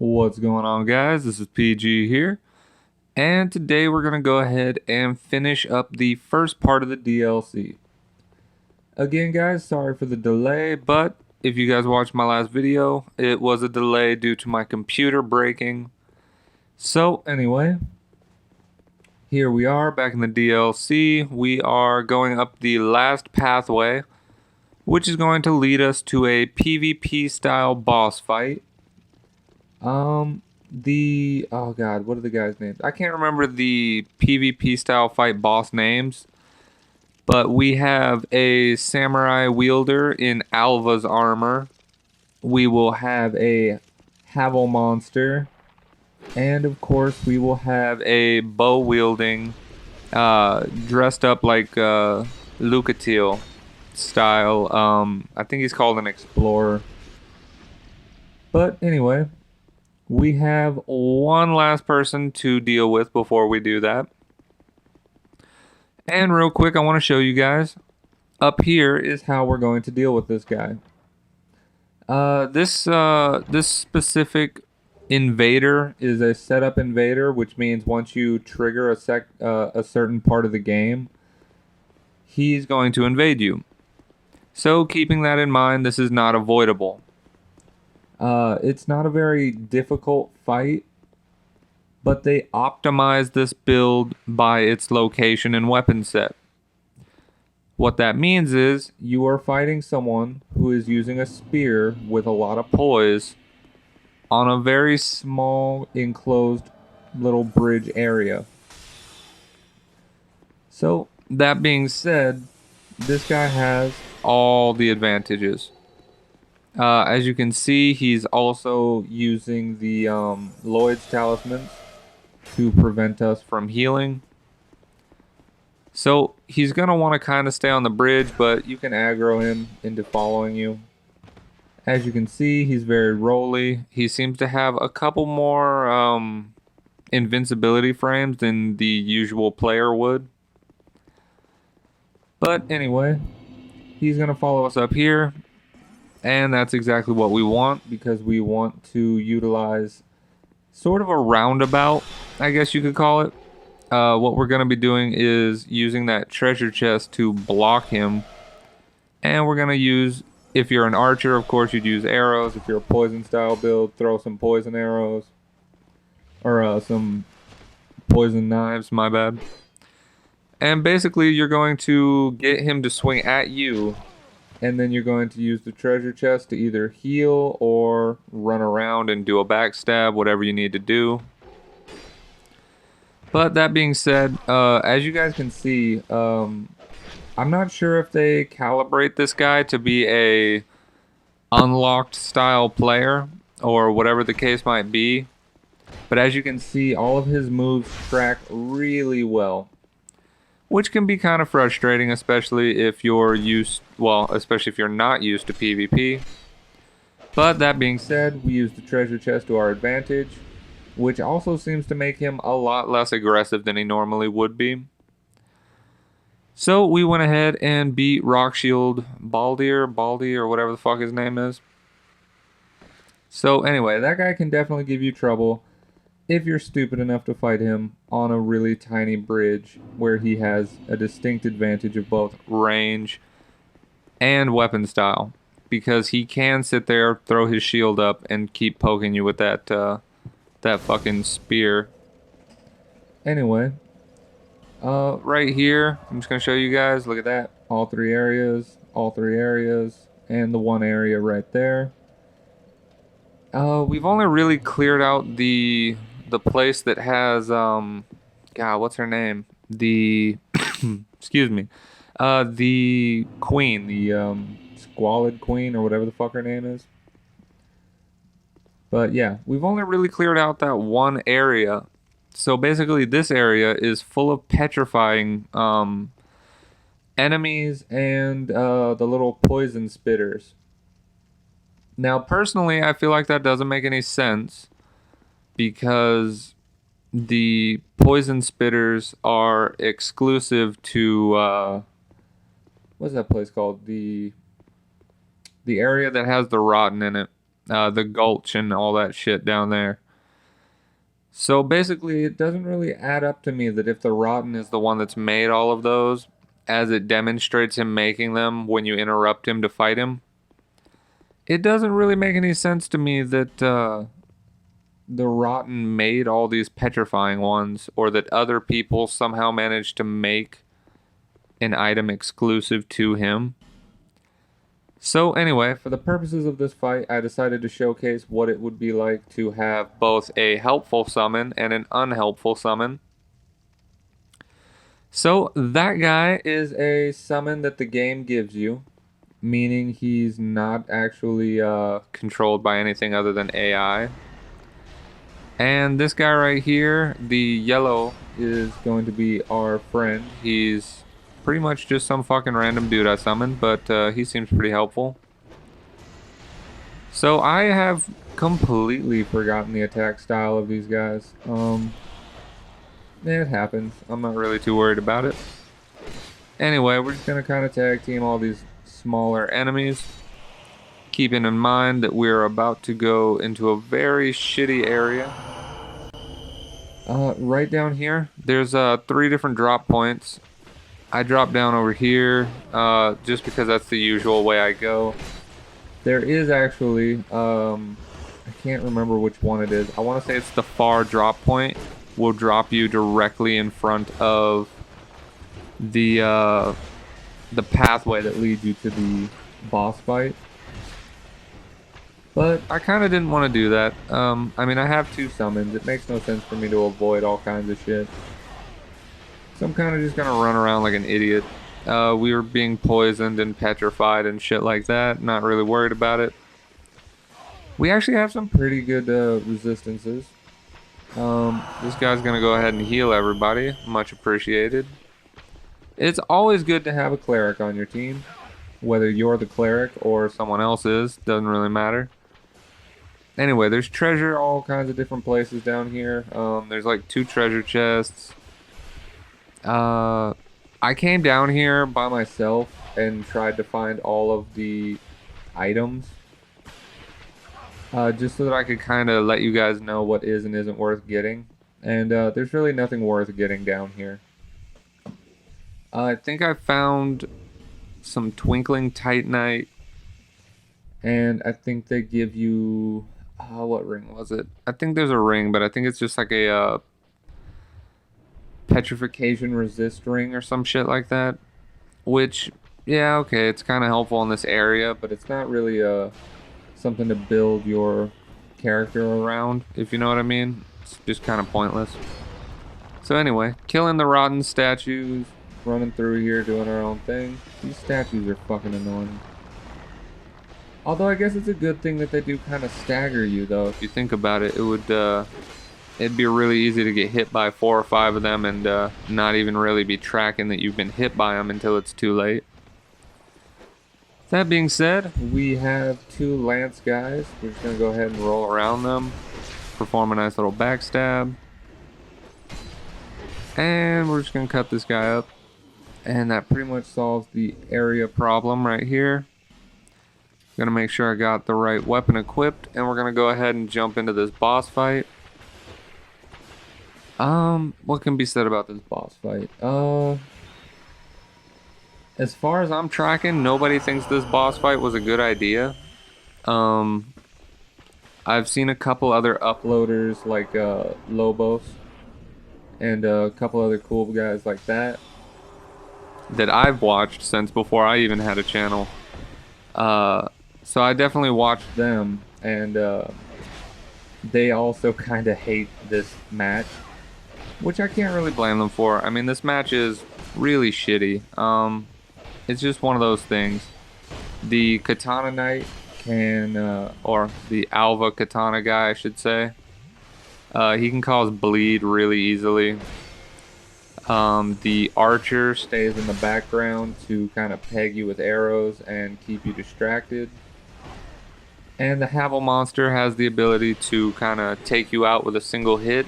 What's going on, guys? This is PG here, and today we're going to go ahead and finish up the first part of the DLC. Again, guys, sorry for the delay, but if you guys watched my last video, it was a delay due to my computer breaking. So, anyway, here we are back in the DLC. We are going up the last pathway, which is going to lead us to a PvP style boss fight. Oh god, what are the guys' names? I can't remember the PvP style fight boss names, but we have a samurai wielder in Alva's armor. We will have a Havel monster, and of course we will have a bow wielding, dressed up like Lucatil style. I think he's called an explorer. But anyway, we have one last person to deal with before we do that. And real quick, I want to show you guys. Up here is how we're going to deal with this guy. This specific invader is a setup invader, which means once you trigger a certain part of the game, he's going to invade you. So keeping that in mind, this is not avoidable. It's not a very difficult fight, but they optimize this build by its location and weapon set. What that means is you are fighting someone who is using a spear with a lot of poise on a very small enclosed little bridge area. So that being said, this guy has all the advantages. As you can see, he's also using the Lloyd's talismans to prevent us from healing. So he's going to want to kind of stay on the bridge, but you can aggro him into following you. As you can see, he's very rolly. He seems to have a couple more invincibility frames than the usual player would. But anyway, he's going to follow us up here. And that's exactly what we want, because we want to utilize sort of a roundabout, I guess you could call it. What we're going to be doing is using that treasure chest to block him. And we're going to use, if you're an archer, of course, you'd use arrows. If you're a poison style build, throw some poison arrows. Or some poison knives, my bad. And basically, you're going to get him to swing at you. And then you're going to use the treasure chest to either heal or run around and do a backstab, whatever you need to do. But that being said, as you guys can see, I'm not sure if they calibrate this guy to be a unlocked style player or whatever the case might be. But as you can see, all of his moves track really well, which can be kind of frustrating, especially if you're especially if you're not used to PvP. But that being said, we use the treasure chest to our advantage, which also seems to make him a lot less aggressive than he normally would be. So we went ahead and beat Rockshield Baldy, or whatever the fuck his name is. So anyway, that guy can definitely give you trouble if you're stupid enough to fight him on a really tiny bridge where he has a distinct advantage of both range and weapon style, because he can sit there, throw his shield up, and keep poking you with that fucking spear. Anyway, right here, I'm just gonna show you guys. Look at that, all three areas, and the one area right there. We've only really cleared out the place that has God, what's her name? The excuse me. The queen, the squalid queen, or whatever the fuck her name is. But yeah, we've only really cleared out that one area. So basically this area is full of petrifying enemies and the little poison spitters. Now, personally, I feel like that doesn't make any sense, because the poison spitters are exclusive to what's that place called? The area that has the rotten in it. the gulch and all that shit down there. So basically, it doesn't really add up to me that if the Rotten is the one that's made all of those, as it demonstrates him making them when you interrupt him to fight him, it doesn't really make any sense to me that the Rotten made all these petrifying ones, or that other people somehow managed to make an item exclusive to him. So anyway, for the purposes of this fight, I decided to showcase what it would be like to have both a helpful summon and an unhelpful summon. So that guy is a summon that the game gives you, meaning he's not actually controlled by anything other than AI. And this guy right here, the yellow, is going to be our friend. He's pretty much just some fucking random dude I summoned, but he seems pretty helpful. So I have completely forgotten the attack style of these guys. It happens. I'm not really too worried about it. Anyway, we're just gonna kind of tag team all these smaller enemies, keeping in mind that we're about to go into a very shitty area. Right down here, there's 3 different drop points. I drop down over here just because that's the usual way I go. There is actually, I can't remember which one it is. I want to say it's the far drop point. Will drop you directly in front of the pathway that leads you to the boss fight. But I kind of didn't want to do that. I mean, I have 2 summons. It makes no sense for me to avoid all kinds of shit. So I'm kind of just gonna run around like an idiot. We were being poisoned and petrified and shit like that. Not really worried about it. We actually have some pretty good resistances. This guy's gonna go ahead and heal everybody. Much appreciated. It's always good to have a cleric on your team. Whether you're the cleric or someone else is, doesn't really matter. Anyway, there's treasure all kinds of different places down here. There's like 2 treasure chests. I came down here by myself and tried to find all of the items. Just so that I could kind of let you guys know what is and isn't worth getting. And there's really nothing worth getting down here. I think I found some twinkling titanite. And I think they give you... what ring was it? I think there's a ring, but I think it's just like a... petrification resist ring or some shit like that, which, yeah, okay, it's kind of helpful in this area, but it's not really something to build your character around, if you know what I mean. It's just kind of pointless. So anyway, killing the rotten statues, running through here doing our own thing. These statues are fucking annoying. Although I guess it's a good thing that they do kind of stagger you, though. If you think about it, it would it'd be really easy to get hit by 4 or 5 of them and not even really be tracking that you've been hit by them until it's too late. That being said, we have 2 lance guys. We're just going to go ahead and roll around them, perform a nice little backstab. And we're just going to cut this guy up. And that pretty much solves the area problem right here. Gonna make sure I got the right weapon equipped, and we're gonna go ahead and jump into this boss fight. What can be said about this boss fight? As far as I'm tracking, nobody thinks this boss fight was a good idea. I've seen a couple other uploaders like Lobos and a couple other cool guys like that I've watched since before I even had a channel. So I definitely watched them, and they also kind of hate this match, which I can't really blame them for. I mean, this match is really shitty. It's just one of those things. The Katana Knight can, or the Alva Katana guy, I should say, he can cause bleed really easily. The archer stays in the background to kind of peg you with arrows and keep you distracted. And the Havel monster has the ability to kind of take you out with a single hit.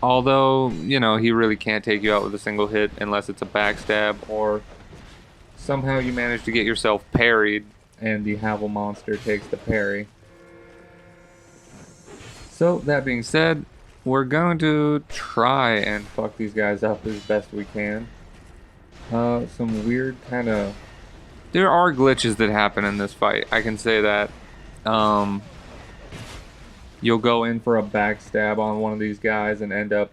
Although, you know, he really can't take you out with a single hit unless it's a backstab or somehow you manage to get yourself parried and the Havel monster takes the parry. So that being said, we're going to try and fuck these guys up as best we can. Some weird kind of... There are glitches that happen in this fight, I can say that. Um, you'll go in for a backstab on one of these guys and end up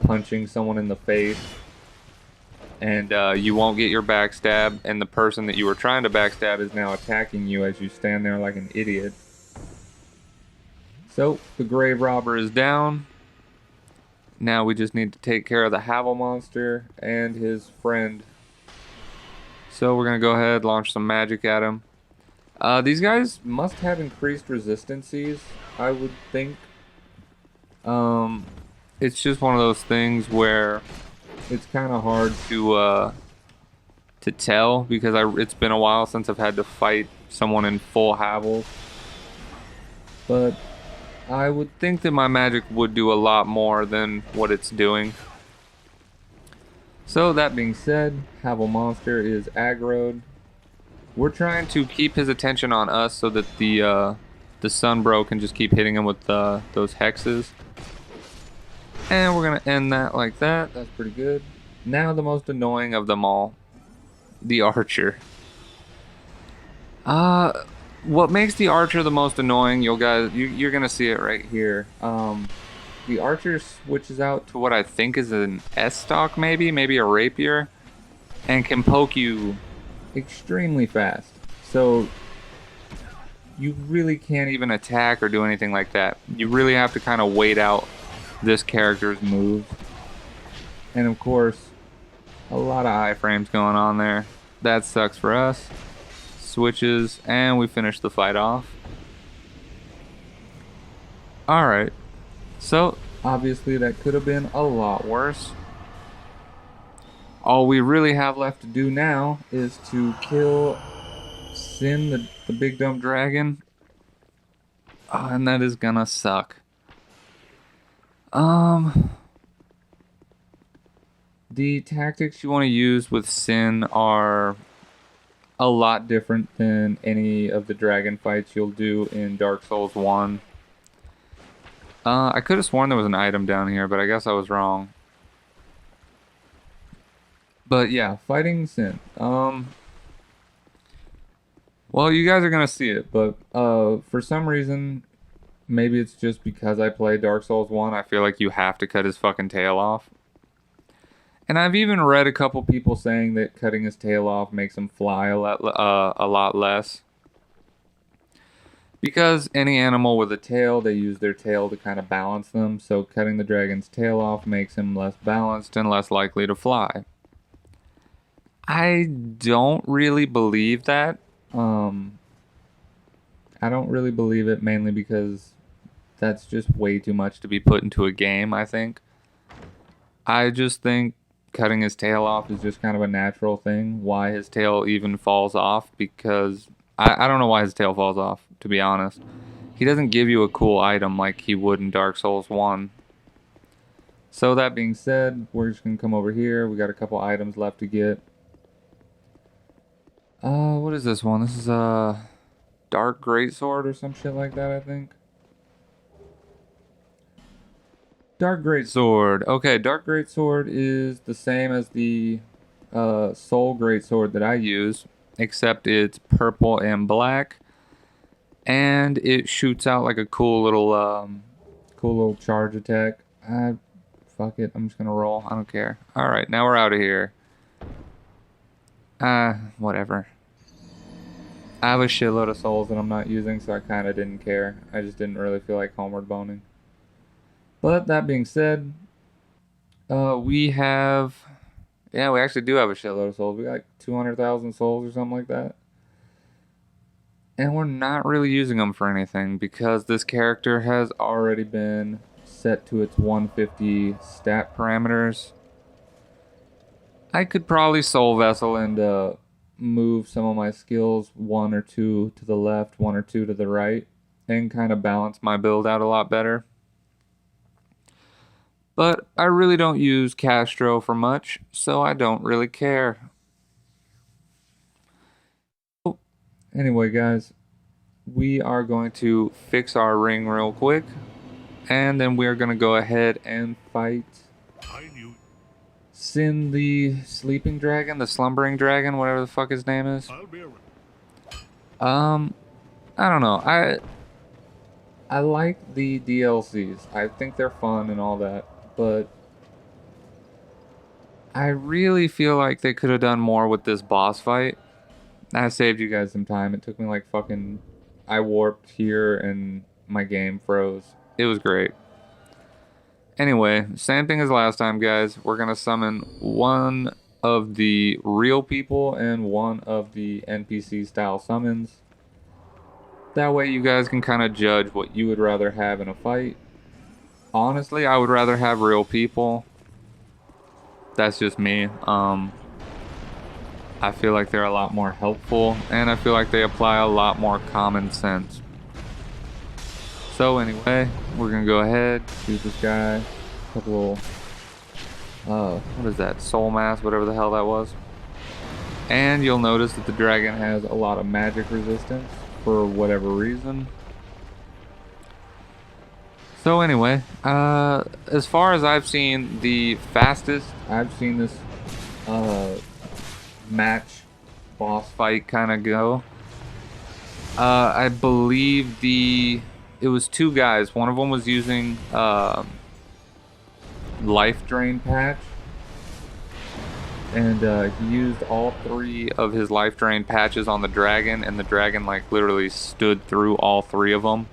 punching someone in the face. And you won't get your backstab, and the person that you were trying to backstab is now attacking you as you stand there like an idiot. So, the grave robber is down. Now we just need to take care of the Havel monster and his friend. So we're going to go ahead, launch some magic at him. These guys must have increased resistances, I would think. It's just one of those things where it's kind of hard to tell because it's been a while since I've had to fight someone in full Havel. But I would think that my magic would do a lot more than what it's doing. So that being said, Havel monster is aggroed. We're trying to keep his attention on us so that the Sunbro can just keep hitting him with those hexes. And we're gonna end that like that. That's pretty good. Now the most annoying of them all, the archer. What makes the archer the most annoying, you're gonna see it right here. The archer switches out to what I think is an S-stock, maybe a rapier, and can poke you extremely fast. So you really can't even attack or do anything like that. You really have to kind of wait out this character's move. And of course, a lot of iframes going on there. That sucks for us. Switches, and we finish the fight off. Alright. So, obviously that could have been a lot worse. All we really have left to do now is to kill Sin, the big dumb dragon. Oh, and that is gonna suck. The tactics you want to use with Sin are a lot different than any of the dragon fights you'll do in Dark Souls 1. I could have sworn there was an item down here, but I guess I was wrong. But yeah, fighting Sin. Well, you guys are gonna see it, but for some reason, maybe it's just because I play Dark Souls 1, I feel like you have to cut his fucking tail off. And I've even read a couple people saying that cutting his tail off makes him fly a lot less. Because any animal with a tail, they use their tail to kind of balance them, so cutting the dragon's tail off makes him less balanced and less likely to fly. I don't really believe that. I don't really believe it, mainly because that's just way too much to be put into a game, I think. I just think cutting his tail off is just kind of a natural thing. Why his tail even falls off, because I don't know why his tail falls off, to be honest. He doesn't give you a cool item like he would in Dark Souls 1. So that being said, we're just going to come over here. We got a couple items left to get. What is this one? This is a Dark Greatsword or some shit like that, I think. Dark Greatsword. Okay, Dark Greatsword is the same as the Soul Greatsword that I use, except it's purple and black, and it shoots out like a cool little charge attack. Fuck it, I'm just gonna roll. I don't care. All right, now we're out of here. Whatever. I have a shitload of souls that I'm not using, so I kind of didn't care. I just didn't really feel like homeward boning. But that being said, we actually do have a shitload of souls. We got like 200,000 souls or something like that. And we're not really using them for anything because this character has already been set to its 150 stat parameters. I could probably soul vessel and move some of my skills 1 or 2 to the left, 1 or 2 to the right, and kind of balance my build out a lot better. But I really don't use Castro for much, so I don't really care. Anyway, guys, we are going to fix our ring real quick. And then we're gonna go ahead and fight Sin, the sleeping dragon, the slumbering dragon, whatever the fuck his name is. I don't know. I like the DLCs. I think they're fun and all that, but I really feel like they could have done more with this boss fight. I saved you guys some time. It took me like fucking... I warped here and my game froze. It was great. Anyway, same thing as last time, guys. We're gonna summon one of the real people and one of the NPC style summons. That way you guys can kind of judge what you would rather have in a fight. Honestly, I would rather have real people. That's just me. I feel like they're a lot more helpful, and I feel like they apply a lot more common sense. So anyway, we're gonna go ahead, shoot this guy. Couple what is that? Soul mass, whatever the hell that was. And you'll notice that the dragon has a lot of magic resistance for whatever reason. So anyway, as far as I've seen, the fastest I've seen this match boss fight kind of go, I believe it was two guys. One of them was using life drain patch, and he used all 3 of his life drain patches on the dragon, and the dragon like literally stood through all 3 of them,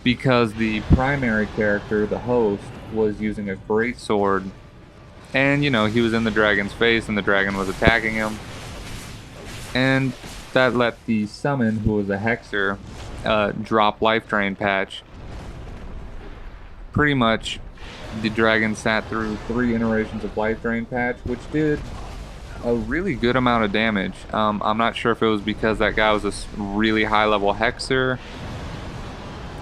because the primary character, the host, was using a great sword, and you know, he was in the dragon's face and the dragon was attacking him, and that let the summon, who was a hexer, drop life drain patch. Pretty much the dragon sat through 3 iterations of life drain patch, which did a really good amount of damage. I'm not sure if it was because that guy was a really high level hexer,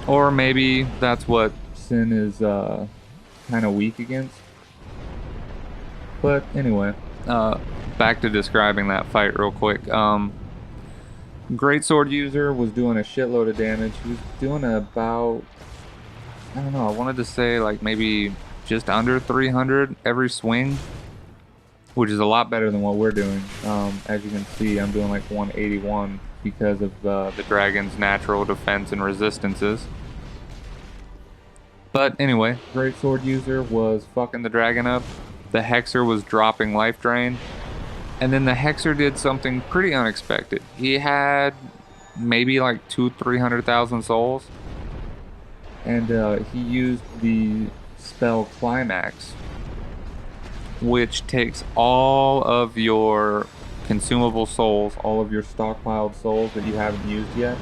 or maybe that's what Sin is kind of weak against. But anyway, back to describing that fight real quick. Great sword user was doing a shitload of damage. He was doing about, I don't know, I wanted to say like maybe just under 300 every swing, which is a lot better than what we're doing. As you can see, I'm doing like 181 because of the dragon's natural defense and resistances. But anyway, great sword user was fucking the dragon up. The hexer was dropping life drain. And then the hexer did something pretty unexpected. He had maybe like 200,000-300,000 souls. And he used the spell Climax, which takes all of your consumable souls, all of your stockpiled souls that you haven't used yet,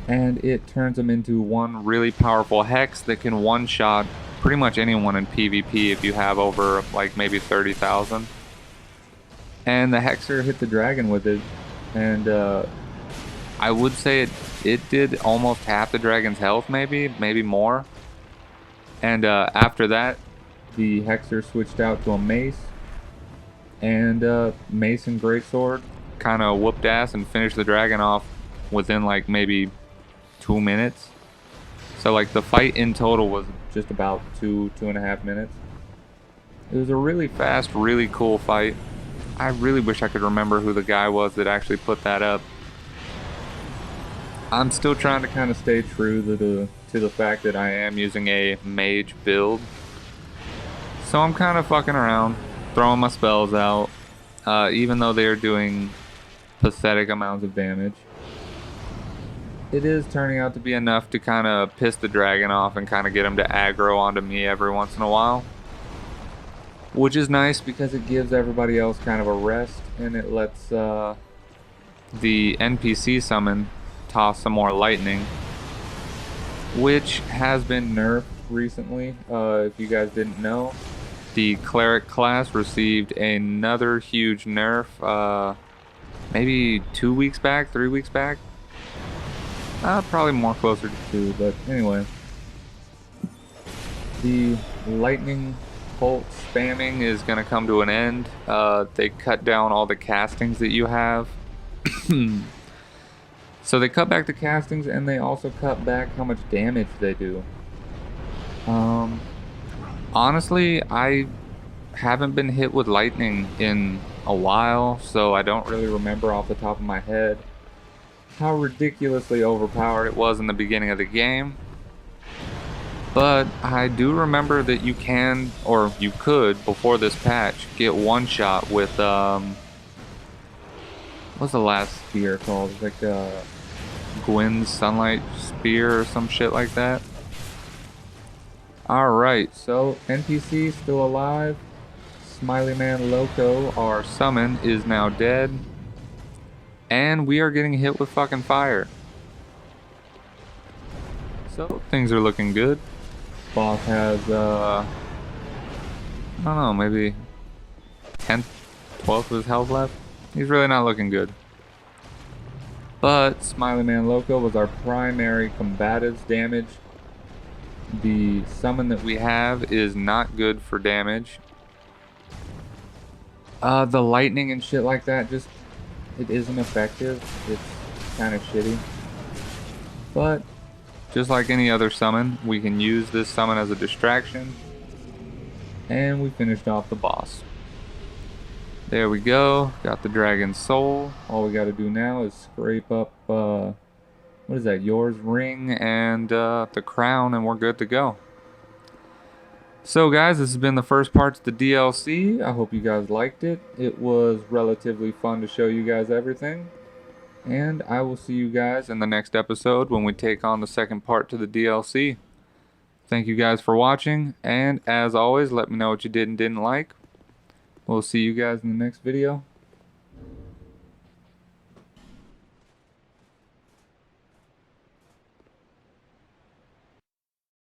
and it turns them into one really powerful hex that can one-shot pretty much anyone in PvP if you have over like maybe 30,000. And the hexer hit the dragon with it, and I would say it did almost half the dragon's health, maybe more. And after that, the hexer switched out to a mace, and mace and greatsword kind of whooped ass and finished the dragon off within like maybe 2 minutes. So like the fight in total was just about 2.5 minutes. It was a really fast, really cool fight. I really wish I could remember who the guy was that actually put that up. I'm still trying to kind of stay true to the fact that I am using a mage build. So I'm kind of fucking around, throwing my spells out, even though they're doing pathetic amounts of damage. It is turning out to be enough to kind of piss the dragon off and kind of get him to aggro onto me every once in a while. Which is nice because it gives everybody else kind of a rest, and it lets the NPC summon toss some more lightning, which has been nerfed recently. If you guys didn't know, the cleric class received another huge nerf maybe 2 weeks back, 3 weeks back. Probably more closer to 2, but anyway. The lightning bolt spamming is going to come to an end. They cut down all the castings that you have. So they cut back the castings, and they also cut back how much damage they do. Honestly, I haven't been hit with lightning in a while, so I don't really remember off the top of my head how ridiculously overpowered it was in the beginning of the game. But I do remember that you can, or you could, before this patch, get one shot with, what's the last spear called? It's like, Gwyn's Sunlight Spear or some shit like that. Alright, so NPC still alive. Smiley Man Loco, our summon, is now dead. And we are getting hit with fucking fire. So things are looking good. Boss has, I don't know, maybe 10th, 12th of his health left. He's really not looking good. But Smiley Man Loco was our primary combative's damage. The summon that we have is not good for damage. The lightning and shit like that, just, it isn't effective. It's kind of shitty. But just like any other summon, we can use this summon as a distraction. And we finished off the boss. There we go. Got the dragon's soul. All we got to do now is scrape up, what is that? Yours ring and the crown, and we're good to go. So guys, this has been the first part of the DLC. I hope you guys liked it. It was relatively fun to show you guys everything. And I will see you guys in the next episode when we take on the second part to the DLC. Thank you guys for watching, and as always, let me know what you did and didn't like. We'll see you guys in the next video.